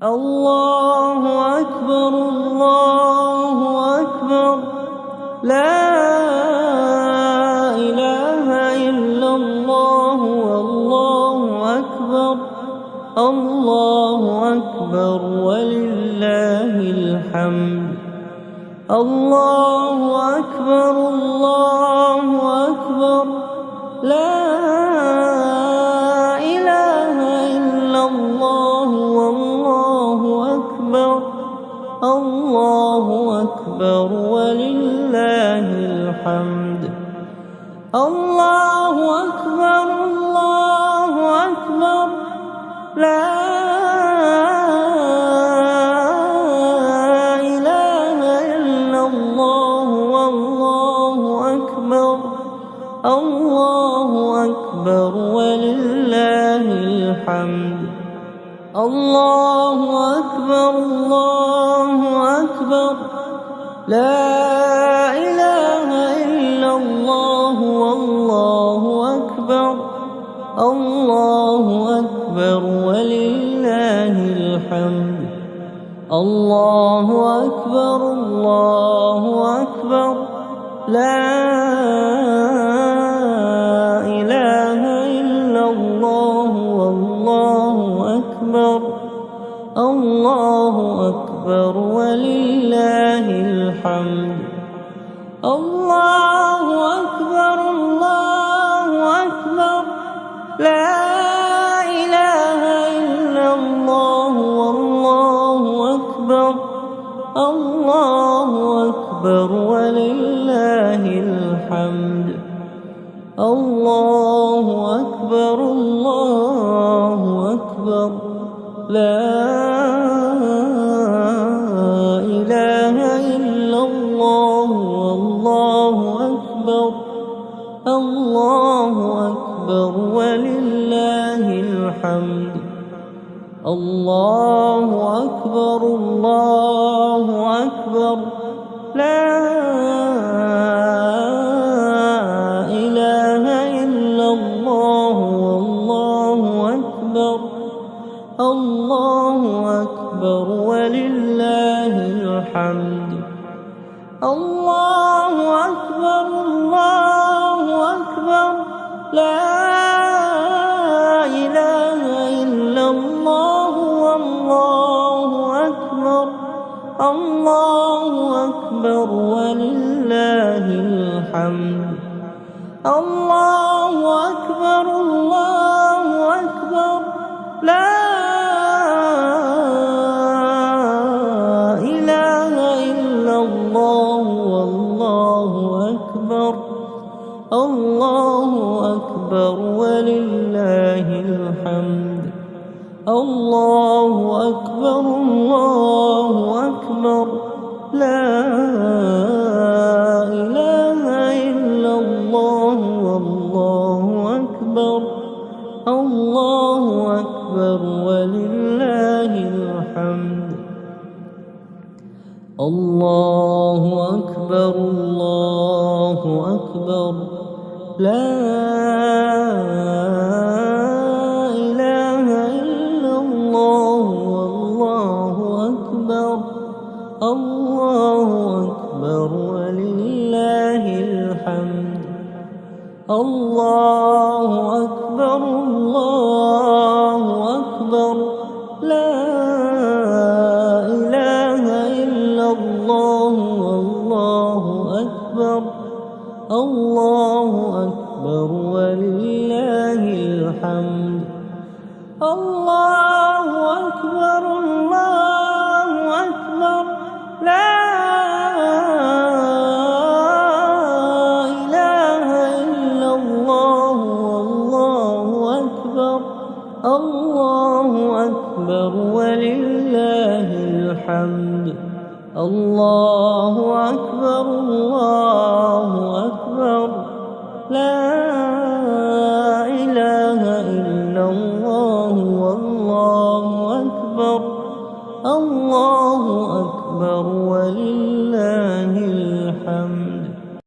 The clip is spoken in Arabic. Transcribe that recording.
الله أكبر الله أكبر لا إله إلا الله والله أكبر الله أكبر ولله الحمد الله أكبر الله أكبر لا إله إلا الله والله أكبر الله أكبر ولله الحمد الله أكبر الله أكبر لا إله إلا الله والله أكبر الله أكبر ولله الحمد الله أكبر الله أكبر لا إله إلا الله والله أكبر الله أكبر ولله الحمد الله أكبر الله أكبر لا إله إلا الله والله أكبر الله أكبر ولله الحمد الله أكبر الله أكبر لا إله إلا الله والله أكبر الله أكبر ولله الحمد الله أكبر الله أكبر لا إله إلا الله والله أكبر الله أكبر ولله الحمد الله أكبر الله أكبر لا إله إلا الله والله أكبر الله أكبر ولله الحمد الله أكبر الله أكبر لا إله إلا الله والله أكبر الله أكبر ولله الحمد الله أكبر الله أكبر لا إله إلا الله والله أكبر الله أكبر ولله الحمد الله أكبر الله أكبر لا إله إلا الله والله أكبر الله أكبر ولله الحمد الله أكبر الله أكبر لا إله إلا الله والله أكبر الله أكبر ولله الحمد الله أكبر الله أكبر لا إله إلا الله والله أكبر الله أكبر ولله الحمد الله أكبر الله أكبر لا إله إلا الله والله أكبر الله أكبر ولله الحمد الله أكبر الله أكبر لا